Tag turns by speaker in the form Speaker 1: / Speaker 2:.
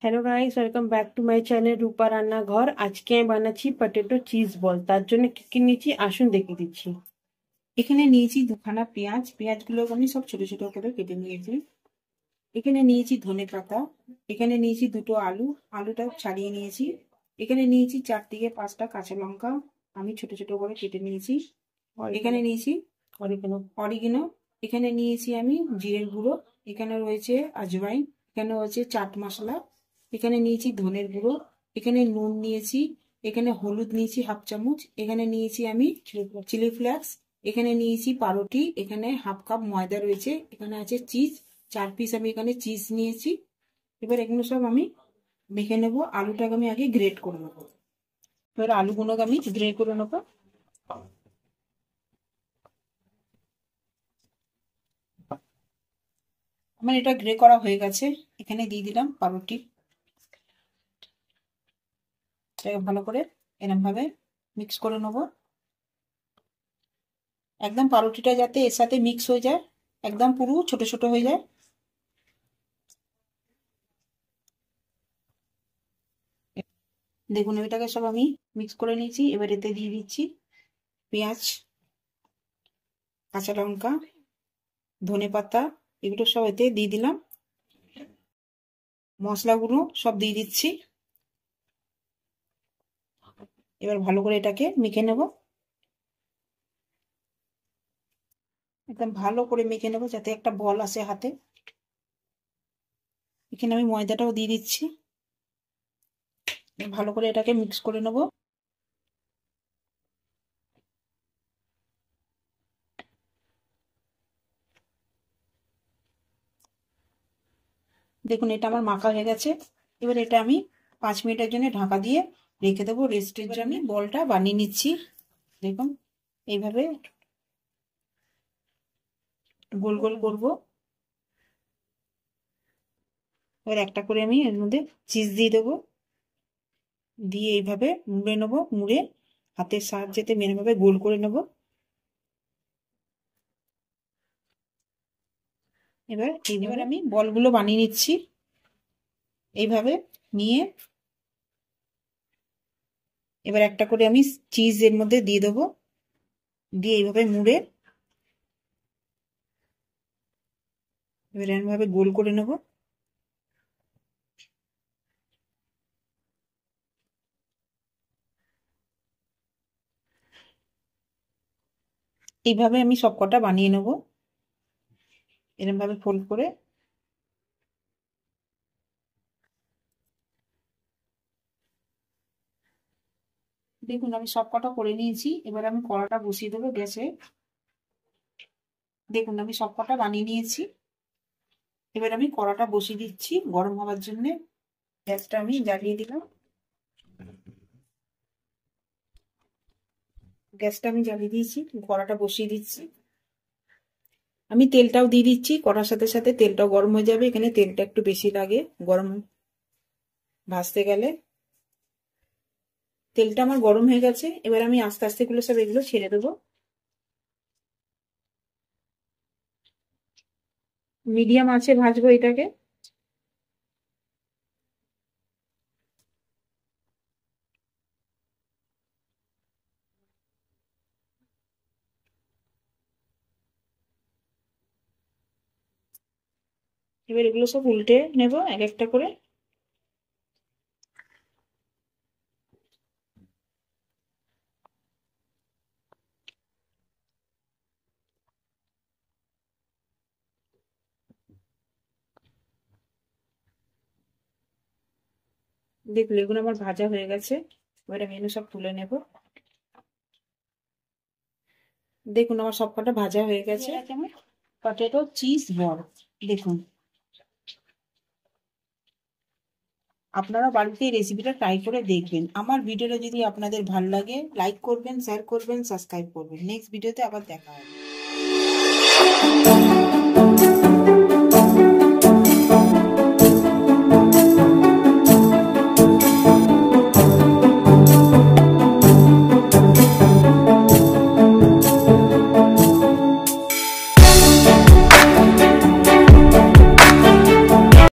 Speaker 1: Hello guys, welcome back to my channel Rupa Rannaghar. আজকে আমি বানাচ্ছি পটেটো চিজ বল। তার জন্য কি কি নিয়েছি আসুন দেখিয়ে দিচ্ছি।
Speaker 2: এখানে নিয়েছি দুখানা পেঁয়াজ। পেঁয়াজগুলো আমি সব ছোট ছোট করে কেটে নিয়েছি। এখানে নিয়েছি ধনেপাতা। এখানে নিয়েছি দুটো আলু, আলুটা ছাড়িয়ে নিয়েছি। এখানে নিয়েছি 4 থেকে 5টা কাঁচা লঙ্কা, আমি ছোট ছোট করে কেটে নিয়েছি। এখানে নিয়েছি
Speaker 1: অরিগানো।
Speaker 2: অরিগেনো। এখানে নিয়েছি আমি জিরের গুঁড়ো। এখানে রয়েছে আজওয়াইন। এখানে রয়েছে চাট মশলা। এখানে নিয়েছি ধনের গুঁড়ো। এখানে নুন নিয়েছি। এখানে হলুদ নিয়েছি হাফ চামচ। এখানে নিয়েছি আমি চিলি ফ্লেক্স। এখানে নিয়েছি পাউরুটি। এখানে হাফ কাপ ময়দা রয়েছে। এখানে আছে চিজ, 4 পিস আমি এখানে চিজ নিয়েছি। এবার এগুলো সব আমি মেখে নেবো। আলুটাকে আমি আগে গ্রেট করে নেবো। এবার আলুগুলোকে আমি গ্রেট করে নেবো। আমার এটা গ্রে করা হয়ে গেছে। এখানে দিয়ে দিলাম পাউরুটি। ভালো করে এরকম ভাবে মিক্স করে নেবো। একদম পাউরুটিটা যাতে এর সাথে মিক্স হয়ে যায়, একদম পুরো ছোট ছোট হয়ে যায়। দেখুন এটাকে সব আমি মিক্স করে নিয়েছি। এবার এতে দিয়ে দিচ্ছি পেঁয়াজ, কাঁচা লঙ্কা, ধনেপাতা, এগুলো সব এতে দিয়ে দিলাম। মশলাগুলো সব দিয়ে দিচ্ছি। এবার ভালো করে এটাকে মেখে নেব। একদম ভালো করে মেখে নেব যাতে একটা বল আসে হাতে। এখানে আমি ময়দাটাও দিয়ে দিচ্ছি। ভালো করে এটাকে মিক্স করে নেব। দেখুন এটা আমার মাখা হয়ে গেছে। এবার এটা আমি 5 মিনিটের জন্য ঢাকা দিয়ে রেখে দেবো রেস্টের জন্য। আমি বলটা বানিয়ে নিচ্ছি। দেখুন এইভাবে গোল গোল করব। এবার একটা করে আমি এর মধ্যে চিজ দিয়ে দেবো। দিয়ে এইভাবে মুড়ে নেবো। মুড়ে হাতের সাহায্যে মেনভাবে গোল করে নেব। এবার আমি বলগুলো বানিয়ে নিচ্ছি। এইভাবে নিয়ে এবার একটা করে আমি চিজ এর মধ্যে দিয়ে দেবো। দিয়ে এইভাবে মুড়ে এবার এরকমভাবে গোল করে নেব। এইভাবে আমি সবকটা বানিয়ে নেব এরকম ভাবে ফোল্ড করে। দেখুন আমি সবকটা করে নিয়েছি। এবার আমি কড়াটা বসিয়ে দেবো গ্যাসে। দেখুন আমি সবকটা বানিয়ে নিয়েছি। এবার আমি কড়াটা বসিয়ে দিচ্ছি গরম হওয়ার জন্য। গ্যাসটা আমি জ্বালিয়ে দিলাম। গ্যাসটা আমি জ্বালিয়ে দিয়েছি, কড়াটা বসিয়ে দিচ্ছি। আমি তেলটাও দিয়ে দিচ্ছি। কড়ার সাথে সাথে তেলটাও গরম হয়ে যাবে। এখানে তেলটা একটু বেশি লাগে গরম ভাজতে গেলে। তেলটা আমার গরম হয়ে গেছে। এবার আমি আস্তে আস্তে গুলো সব এগুলো ছেড়ে দেবো। মিডিয়াম আঁচে ভাজবো এটাকে। এবার এগুলো সব উল্টে নেব এক একটা করে। দেখুন এগুলো আমার ভাজা হয়ে গেছে। এবার আমি এগুলো সব তুলে নেব। দেখুন আমার সবকটা ভাজা হয়ে গেছে। Potato cheese ball. দেখুন আপনারা বাড়িতে এই রেসিপিটা ট্রাই করে দেখবেন। আমার ভিডিওটা যদি আপনাদের ভালো লাগে লাইক করবেন, শেয়ার করবেন, সাবস্ক্রাইব করবেন। নেক্সট ভিডিওতে আবার দেখা হবে।